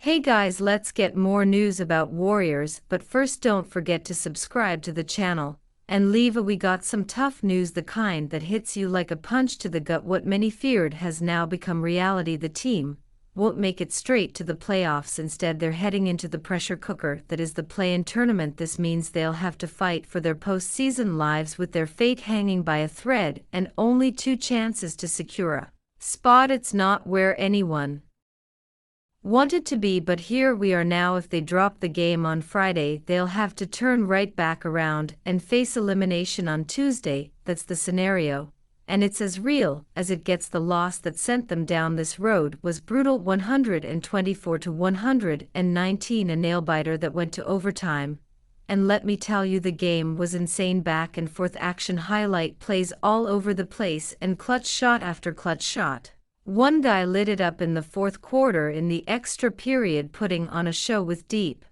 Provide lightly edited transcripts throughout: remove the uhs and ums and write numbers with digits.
Hey guys, let's get more news about Warriors, but first don't forget to subscribe to the channel, and leave we got some tough news, the kind that hits you like a punch to the gut. What many feared has now become reality. The team won't make it straight to the playoffs. Instead, they're heading into the pressure cooker that is the play-in tournament. This means they'll have to fight for their postseason lives with their fate hanging by a thread and only 2 chances to secure a spot. It's not where anyone wanted to be, but here we are now. If they drop the game on Friday, they'll have to turn right back around and face elimination on Tuesday. That's the scenario, and it's as real as it gets. The loss that sent them down this road was brutal, 124-119, a nail-biter that went to overtime. And let me tell you, the game was insane. Back and forth action, highlight plays all over the place, and clutch shot after clutch shot. One guy lit it up in the fourth quarter in the extra period, putting on a show with deep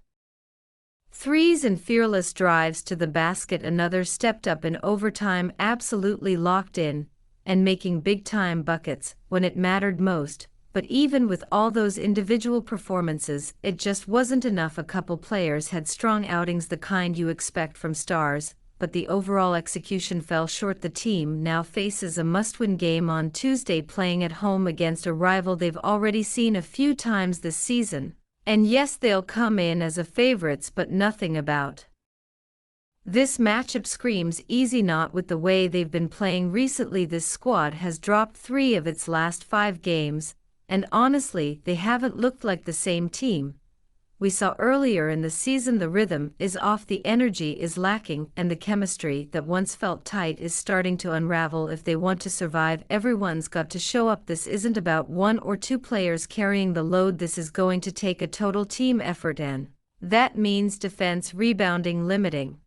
threes and fearless drives to the basket. Another stepped up in overtime, absolutely locked in, and making big-time buckets when it mattered most. But even with all those individual performances, it just wasn't enough. A couple players had strong outings, the kind you expect from stars, but the overall execution fell short. The team now faces a must-win game on Tuesday, playing at home against a rival they've already seen a few times this season. And yes, they'll come in as a favorites, but nothing about this matchup screams easy, not with the way they've been playing recently. This squad has dropped 3 of its last 5 games, and honestly, they haven't looked like the same team we saw earlier in the season. The rhythm is off, the energy is lacking, and the chemistry that once felt tight is starting to unravel. If they want to survive, everyone's got to show up. This isn't about 1 or 2 players carrying the load. This is going to take a total team effort, and that means defense, rebounding, limiting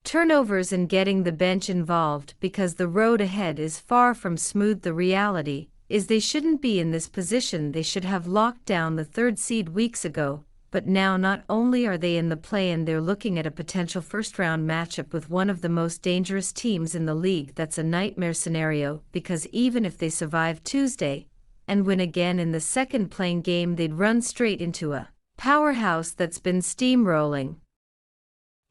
turnovers, and getting the bench involved, because the road ahead is far from smooth. The reality is they shouldn't be in this position. They should have locked down the 3rd seed weeks ago, but now not only are they in the play-in, they're looking at a potential first-round matchup with one of the most dangerous teams in the league. That's a nightmare scenario, because even if they survive Tuesday and win again in the second playing game, they'd run straight into a powerhouse that's been steamrolling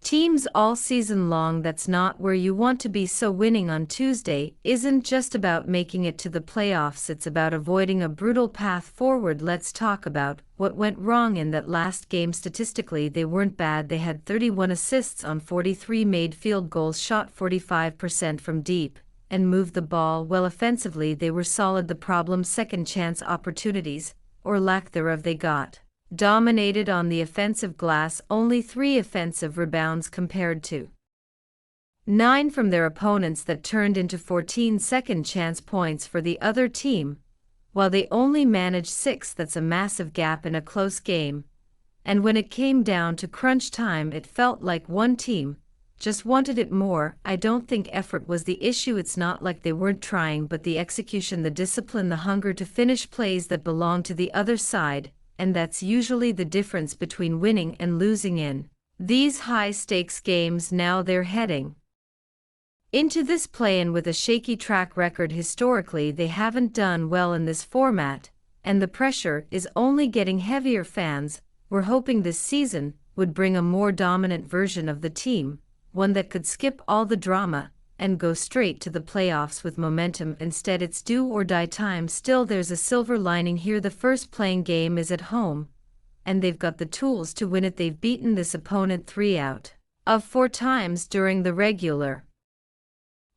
teams all season long. That's not where you want to be. So winning on Tuesday isn't just about making it to the playoffs, it's about avoiding a brutal path forward. Let's talk about what went wrong in that last game. Statistically, they weren't bad. They had 31 assists on 43 made field goals, shot 45% from deep, and moved the ball well. Offensively, they were solid. The problem, second chance opportunities, or lack thereof. They got dominated on the offensive glass, only 3 offensive rebounds compared to 9 from their opponents. That turned into 14 second chance points for the other team, while they only managed 6. That's a massive gap in a close game, and when it came down to crunch time, it felt like one team just wanted it more. I don't think effort was the issue. It's not like they weren't trying, but the execution, the discipline, the hunger to finish plays that belong to the other side. And that's usually the difference between winning and losing in these high-stakes games. Now they're heading into this play-in with a shaky track record. Historically, they haven't done well in this format, and the pressure is only getting heavier. Fans were hoping this season would bring a more dominant version of the team, one that could skip all the drama and go straight to the playoffs with momentum. Instead, it's do or die time. Still, there's a silver lining here. The first playing game is at home, and they've got the tools to win it. They've beaten this opponent 3 out of 4 times during the regular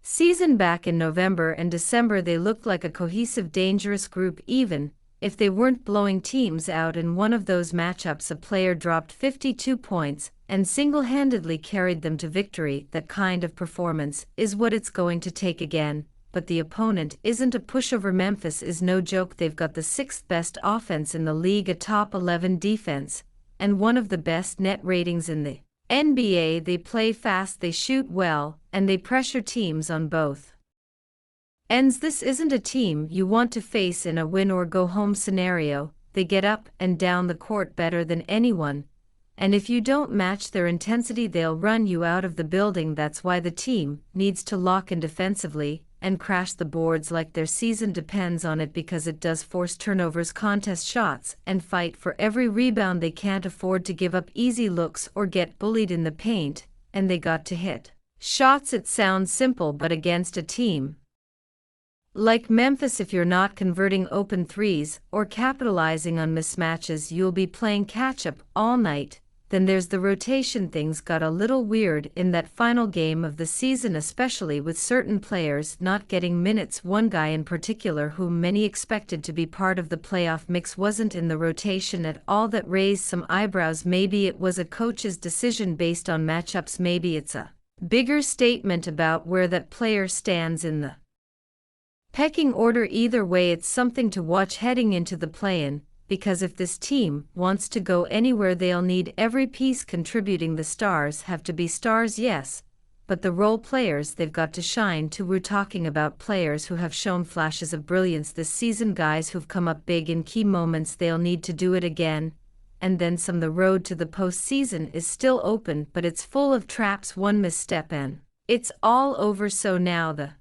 season. Back in November and December, they looked like a cohesive, dangerous group. Even if they weren't blowing teams out in one of those matchups, a player dropped 52 points and single-handedly carried them to victory. That kind of performance is what it's going to take again, but the opponent isn't a pushover. Memphis is no joke. They've got the 6th best offense in the league, a top 11 defense, and one of the best net ratings in the NBA. They play fast, they shoot well, and they pressure teams on both ends. This isn't a team you want to face in a win-or-go-home scenario. They get up and down the court better than anyone, and if you don't match their intensity, they'll run you out of the building. That's why the team needs to lock in defensively, and crash the boards like their season depends on it, because it does force turnovers, contest shots, and fight for every rebound. They can't afford to give up easy looks or get bullied in the paint, and they got to hit shots. It sounds simple, but against a team like Memphis, if you're not converting open threes or capitalizing on mismatches, you'll be playing catch-up all night. Then there's the rotation. Things got a little weird in that final game of the season, especially with certain players not getting minutes. One guy in particular, whom many expected to be part of the playoff mix, wasn't in the rotation at all. That raised some eyebrows. Maybe it was a coach's decision based on matchups. Maybe it's a bigger statement about where that player stands in the pecking order. Either way, it's something to watch heading into the play-in, because if this team wants to go anywhere, they'll need every piece contributing. The stars have to be stars, yes, but the role players, they've got to shine too. We're talking about players who have shown flashes of brilliance this season, guys who've come up big in key moments. They'll need to do it again, and then some. The road to the postseason is still open, but it's full of traps. One misstep and it's all over. So now the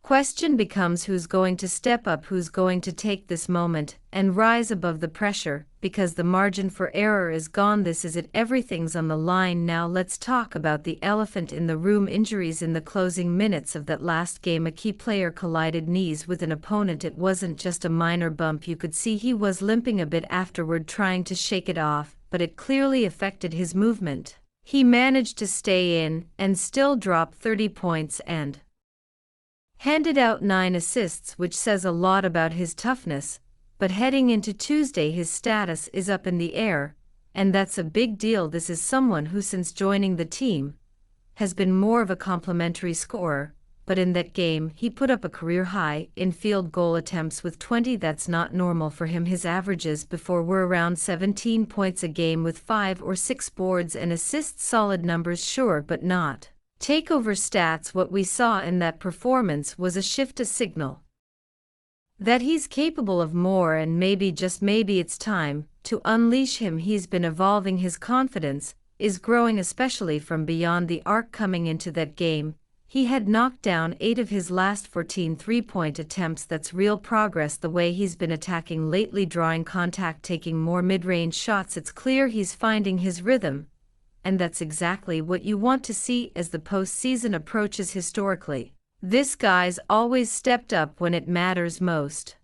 question becomes, who's going to step up, who's going to take this moment and rise above the pressure, because the margin for error is gone. This is it. Everything's on the line now. Let's talk about the elephant in the room: injuries. In the closing minutes of that last game, a key player collided knees with an opponent. It wasn't just a minor bump. You could see he was limping a bit afterward, trying to shake it off, but it clearly affected his movement. He managed to stay in and still drop 30 points and handed out 9 assists, which says a lot about his toughness. But heading into Tuesday, his status is up in the air, and that's a big deal. This is someone who, since joining the team, has been more of a complimentary scorer, but in that game he put up a career high in field goal attempts with 20. That's not normal for him. His averages before were around 17 points a game with 5 or 6 boards and assists. Solid numbers, sure, but not takeover stats. What we saw in that performance was a shift, a signal that he's capable of more, and maybe, just maybe, it's time to unleash him. He's been evolving. His confidence is growing, especially from beyond the arc. Coming into that game, he had knocked down 8 of his last 14 three-point attempts. That's real progress. The way he's been attacking lately, drawing contact, taking more mid-range shots, it's clear he's finding his rhythm. And that's exactly what you want to see as the postseason approaches. Historically, this guy's always stepped up when it matters most.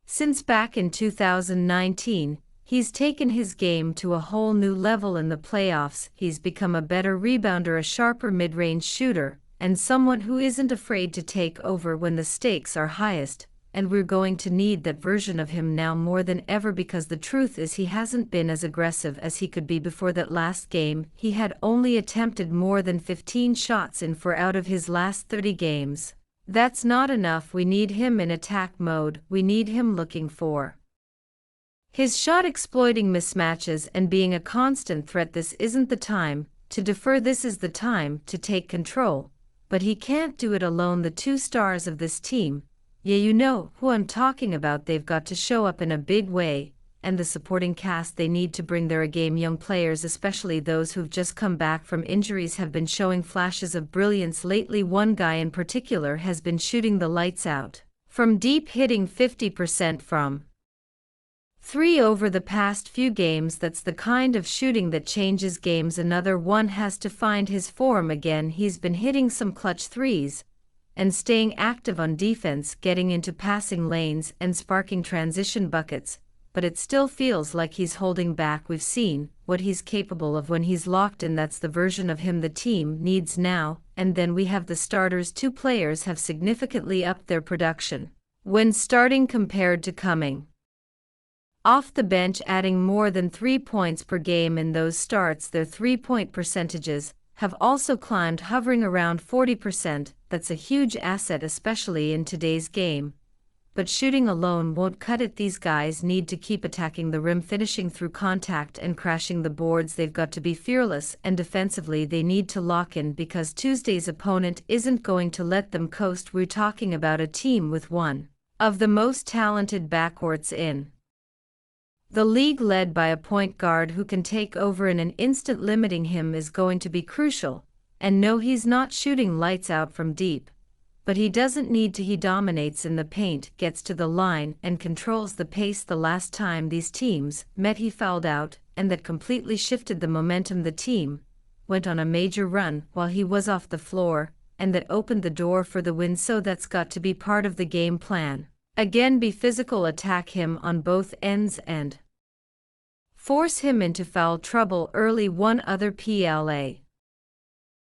Since back in 2019, he's taken his game to a whole new level in the playoffs. He's become a better rebounder, a sharper mid-range shooter, and someone who isn't afraid to take over when the stakes are highest. And we're going to need that version of him now more than ever, because the truth is he hasn't been as aggressive as he could be. Before that last game, he had only attempted more than 15 shots in 4 out of his last 30 games. That's not enough. We need him in attack mode. We need him looking for his shot, exploiting mismatches, and being a constant threat. This isn't the time to defer. This is the time to take control. But he can't do it alone. The 2 stars of this team, yeah, you know who I'm talking about, they've got to show up in a big way, and the supporting cast, they need to bring their A-game. Young players, especially those who've just come back from injuries, have been showing flashes of brilliance lately. One guy in particular has been shooting the lights out from deep, hitting 50% from 3 over the past few games. That's the kind of shooting that changes games. Another one has to find his form again. He's been hitting some clutch threes and staying active on defense, getting into passing lanes and sparking transition buckets, but it still feels like he's holding back. We've seen what he's capable of when he's locked in. That's the version of him the team needs now. And then we have the starters. 2 players have significantly upped their production when starting compared to coming off the bench, adding more than 3 points per game in those starts. Their 3-point percentages have also climbed, hovering around 40%. That's a huge asset, especially in today's game. But shooting alone won't cut it. These guys need to keep attacking the rim, finishing through contact and crashing the boards. They've got to be fearless, and defensively they need to lock in, because Tuesday's opponent isn't going to let them coast. We're talking about a team with one of the most talented backcourts in the league, led by a point guard who can take over in an instant. Limiting him is going to be crucial. And no, he's not shooting lights out from deep, But he doesn't need to. He dominates in the paint, gets to the line and controls the pace. The last time these teams met he fouled out, and that completely shifted the momentum. The team went on a major run while he was off the floor, and that opened the door for the win. So that's got to be part of the game plan. Again, be physical, attack him on both ends and force him into foul trouble early. One other PLA.